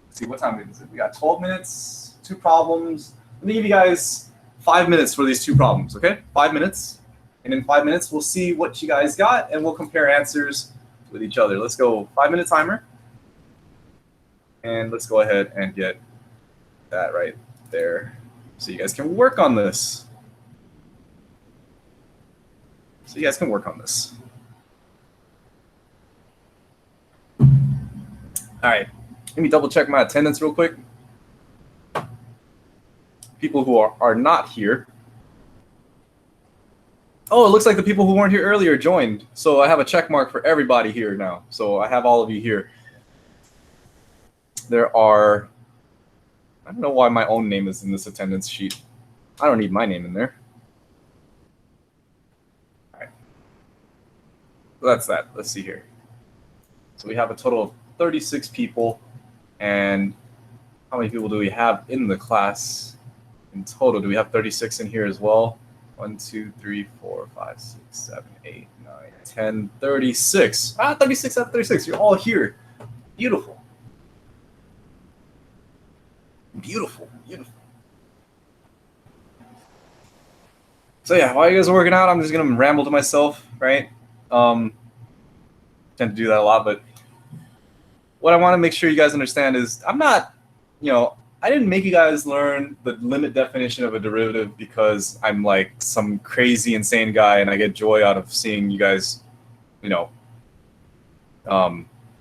Let's see, what time is it? We got 12 minutes, two problems. Let me give you guys 5 minutes for these two problems, okay? 5 minutes. And in 5 minutes, we'll see what you guys got, and we'll compare answers with each other. Let's go 5-minute timer. And let's go ahead and get that right there so you guys can work on this. All right, let me double check my attendance real quick. People who are not here. Oh, it looks like the people who weren't here earlier joined. So I have a check mark for everybody here now. So I have all of you here. There are, I don't know why my own name is in this attendance sheet. I don't need my name in there. All right. So that's that. Let's see here. So we have a total of 36 people. And how many people do we have in the class in total? Do we have 36 in here as well? 1, 2, 3, 4, 5, 6, 7, 8, 9, 10, 36. 36 out of 36. You're all here. Beautiful. Beautiful. So yeah, while you guys are working out, I'm just gonna ramble to myself, right? Tend to do that a lot, but what I want to make sure you guys understand is I'm not, I didn't make you guys learn the limit definition of a derivative because I'm like some crazy, insane guy and I get joy out of seeing you guys,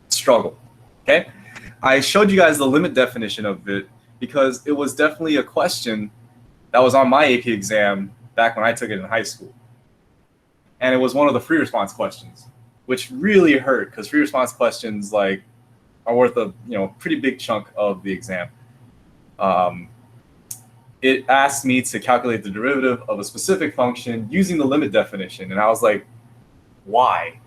struggle, okay? I showed you guys the limit definition of it because it was definitely a question that was on my AP exam back when I took it in high school. And it was one of the free response questions, which really hurt because free response questions are worth a pretty big chunk of the exam. It asked me to calculate the derivative of a specific function using the limit definition. And I was like, why?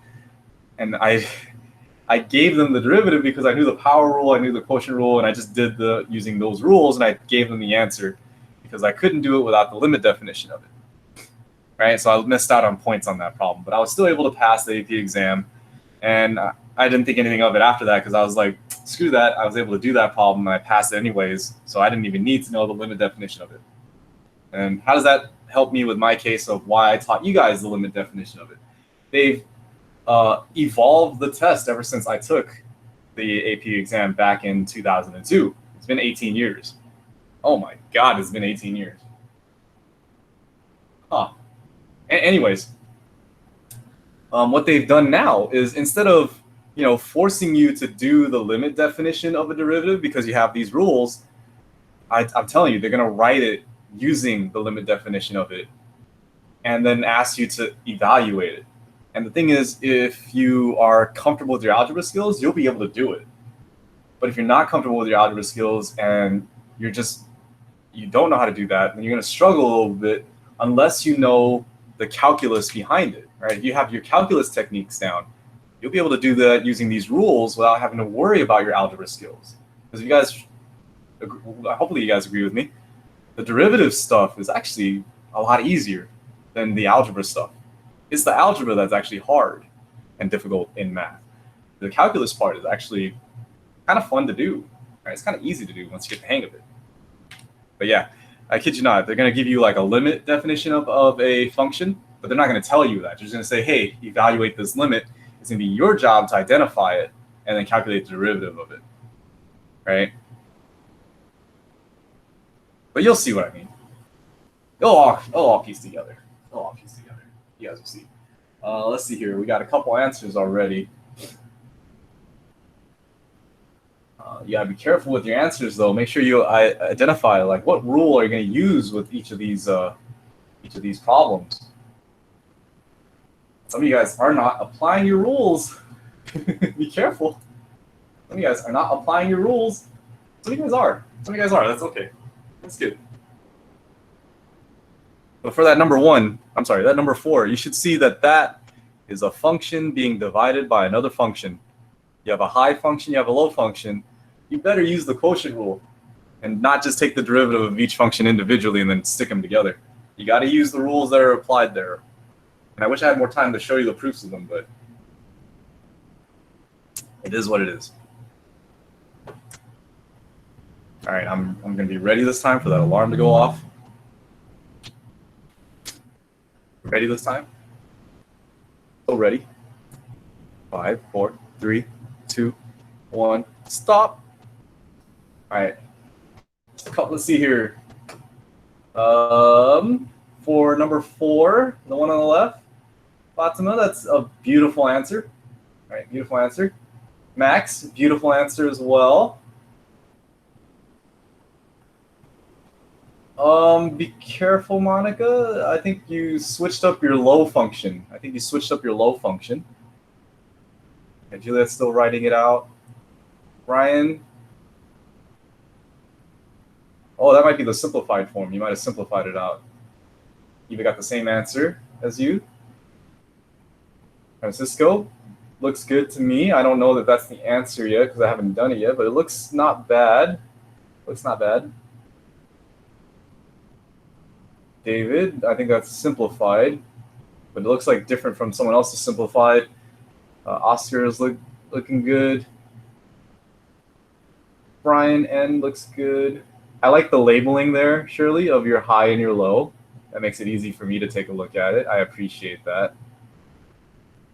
And I gave them the derivative because I knew the power rule, I knew the quotient rule, and I just did using those rules, and I gave them the answer because I couldn't do it without the limit definition of it. Right? So I missed out on points on that problem, but I was still able to pass the AP exam. And I didn't think anything of it after that because I was like, screw that. I was able to do that problem and I passed it anyways. So I didn't even need to know the limit definition of it. And how does that help me with my case of why I taught you guys the limit definition of it? They've evolved the test ever since I took the AP exam back in 2002. It's been 18 years. Oh my God, it's been 18 years. Anyways. What they've done now is instead of forcing you to do the limit definition of a derivative because you have these rules, I'm telling you, they're going to write it using the limit definition of it and then ask you to evaluate it. And the thing is, if you are comfortable with your algebra skills, you'll be able to do it. But if you're not comfortable with your algebra skills and you don't know how to do that, then you're going to struggle a little bit unless you know the calculus behind it. Right? If you have your calculus techniques down, you'll be able to do that using these rules without having to worry about your algebra skills. Because if you guys, hopefully you guys agree with me, the derivative stuff is actually a lot easier than the algebra stuff. It's the algebra that's actually hard and difficult in math. The calculus part is actually kind of fun to do. Right? It's kind of easy to do once you get the hang of it. But yeah, I kid you not, they're going to give you like a limit definition of a function, but they're not going to tell you that. They're just going to say, hey, evaluate this limit. It's going to be your job to identify it and then calculate the derivative of it, right? But you'll see what I mean. It'll all piece together. You guys will see. Let's see here. We got a couple answers already. You got to be careful with your answers, though. Make sure you identify what rule are you going to use with each of these problems. Some of you guys are not applying your rules. Be careful. Some of you guys are not applying your rules. Some of you guys are. That's okay. That's good. But for that number 4, you should see that is a function being divided by another function. You have a high function, you have a low function. You better use the quotient rule and not just take the derivative of each function individually and then stick them together. You got to use the rules that are applied there. And I wish I had more time to show you the proofs of them, but it is what it is. All right, I'm going to be ready this time for that alarm to go off. Ready this time? So ready. 5, 4, 3, 2, 1. Stop. All right. Let's see here. For number 4, the one on the left, Fatima, that's a beautiful answer. All right, beautiful answer. Max, beautiful answer as well. Be careful, Monica. I think you switched up your low function. Okay, Juliet's still writing it out. Brian. Oh, that might be the simplified form. You might have simplified it out. Eva got the same answer as you. Francisco, looks good to me. I don't know that that's the answer yet because I haven't done it yet, but it looks not bad. David, I think that's simplified, but it looks like different from someone else's simplified. Oscar is looking good. Brian N looks good. I like the labeling there, Shirley, of your high and your low. That makes it easy for me to take a look at it. I appreciate that.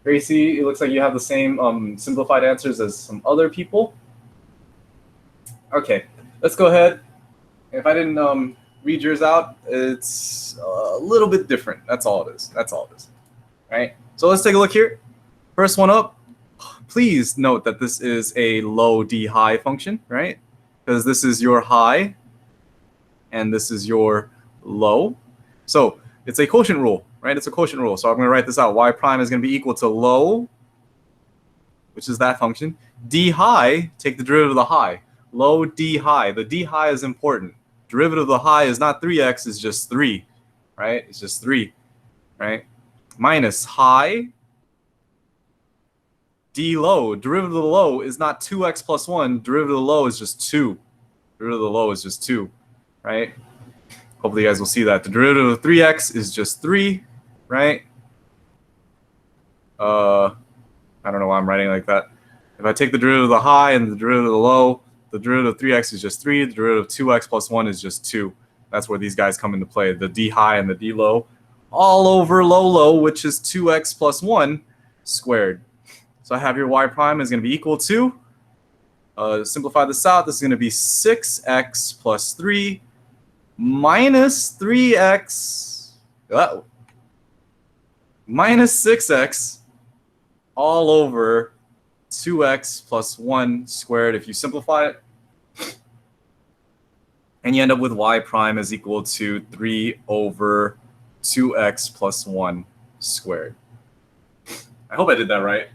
Gracie, it looks like you have the same simplified answers as some other people. Okay, let's go ahead. If I didn't read yours out, it's a little bit different. That's all it is. All right, so let's take a look here. First one up, please note that this is a low D high function, right? Because this is your high and this is your low. So it's a quotient rule, right? It's a quotient rule. So I'm going to write this out. Y prime is going to be equal to low, which is that function. D high, take the derivative of the high. Low D high. The D high is important. Derivative of the high is not 3x, it's just 3, right? It's just 3, right? Minus high D low. Derivative of the low is not 2x plus 1. Derivative of the low is just 2. Derivative of the low is just 2, right? Hopefully you guys will see that. The derivative of 3x is just 3, right? I don't know why I'm writing like that. If I take the derivative of the high and the derivative of the low, the derivative of 3x is just 3. The derivative of 2x plus 1 is just 2. That's where these guys come into play. The D high and the D low. All over low, which is 2x plus 1 squared. So I have your y prime is going to be equal to, simplify this out, this is going to be 6x plus 3 minus 3x, minus 6x all over 2x plus 1 squared if you simplify it. And you end up with y prime is equal to 3 over 2x plus 1 squared. I hope I did that right.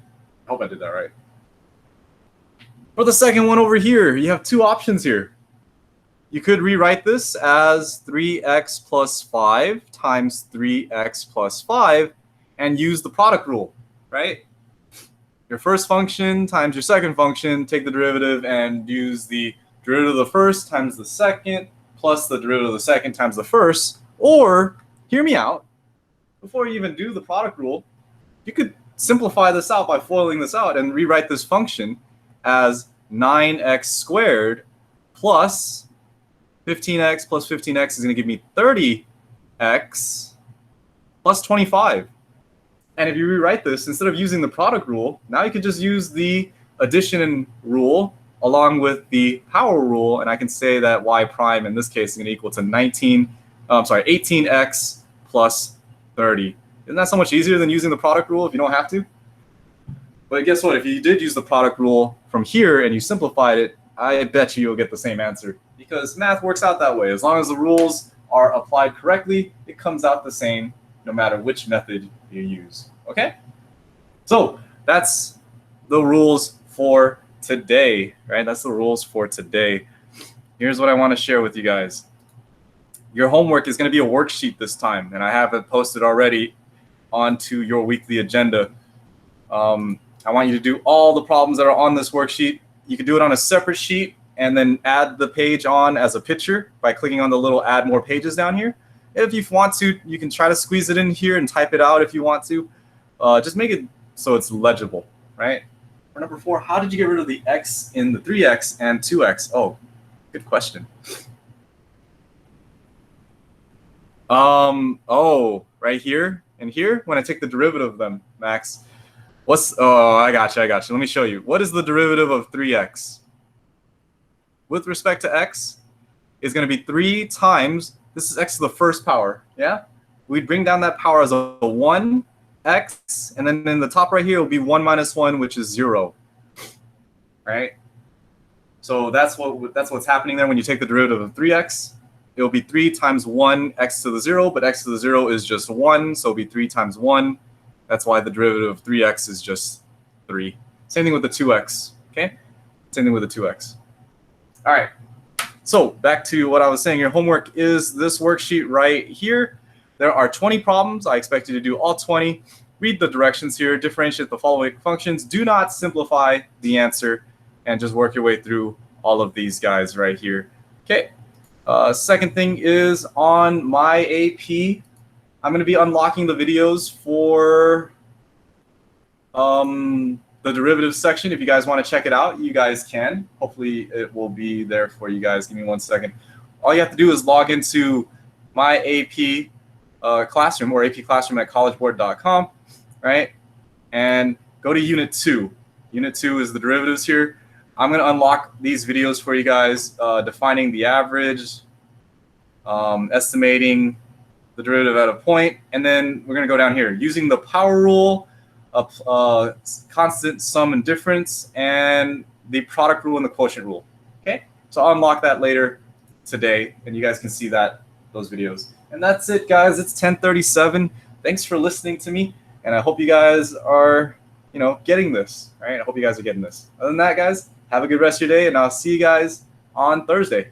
For the second one over here, you have two options here. You could rewrite this as 3x plus 5 times 3x plus 5 and use the product rule, right? Your first function times your second function, take the derivative and use the derivative of the first times the second plus the derivative of the second times the first. Or, hear me out, before you even do the product rule, you could simplify this out by FOILing this out and rewrite this function as 9x squared plus 15x plus 15x is going to give me 30x plus 25. And if you rewrite this, instead of using the product rule, now you could just use the addition rule along with the power rule, and I can say that y prime in this case is going to equal to 18x plus 30. Isn't that so much easier than using the product rule if you don't have to? But guess what? If you did use the product rule from here and you simplified it, I bet you'll get the same answer because math works out that way. As long as the rules are applied correctly, it comes out the same no matter which method you use. Okay? So that's the rules for today, right? That's the rules for today. Here's what I want to share with you guys. Your homework is going to be a worksheet this time, and I have it posted already onto your weekly agenda. I want you to do all the problems that are on this worksheet. You can do it on a separate sheet and then add the page on as a picture by clicking on the little add more pages down here. If you want to, you can try to squeeze it in here and type it out if you want to. Just make it so it's legible, right? For number 4, how did you get rid of the x in the 3x and 2x? Oh, Good question. Oh, right here and here, when I take the derivative of them, Max, I got you. Let me show you. What is the derivative of 3x? With respect to x, is going to be 3 times, this is x to the first power, yeah? We'd bring down that power as a 1, x, and then in the top right here, it will be 1 minus 1, which is 0, right? So that's what's happening there when you take the derivative of 3x. It will be 3 times 1 x to the 0, but x to the 0 is just 1, so it'll be 3 times 1. That's why the derivative of 3x is just 3. Same thing with the 2x, okay? Same thing with the 2x. All right, so back to what I was saying. Your homework is this worksheet right here. There are 20 problems. I expect you to do all 20. Read the directions here, differentiate the following functions. Do not simplify the answer, and just work your way through all of these guys right here. Okay. Second thing is on my AP, I'm going to be unlocking the videos for the derivatives section. If you guys want to check it out, you guys can. Hopefully it will be there for you guys. Give me 1 second. All you have to do is log into my AP classroom, or AP classroom at collegeboard.com, right? And go to Unit 2. Unit 2 is the derivatives here. I'm going to unlock these videos for you guys, defining the average, estimating the derivative at a point, and then we're going to go down here using the power rule, constant sum and difference, and the product rule and the quotient rule. Okay, so I'll unlock that later today, and you guys can see those videos. And that's it, guys. It's 10:37. Thanks for listening to me, and I hope you guys are, getting this. Right? I hope you guys are getting this. Other than that, guys, have a good rest of your day, and I'll see you guys on Thursday.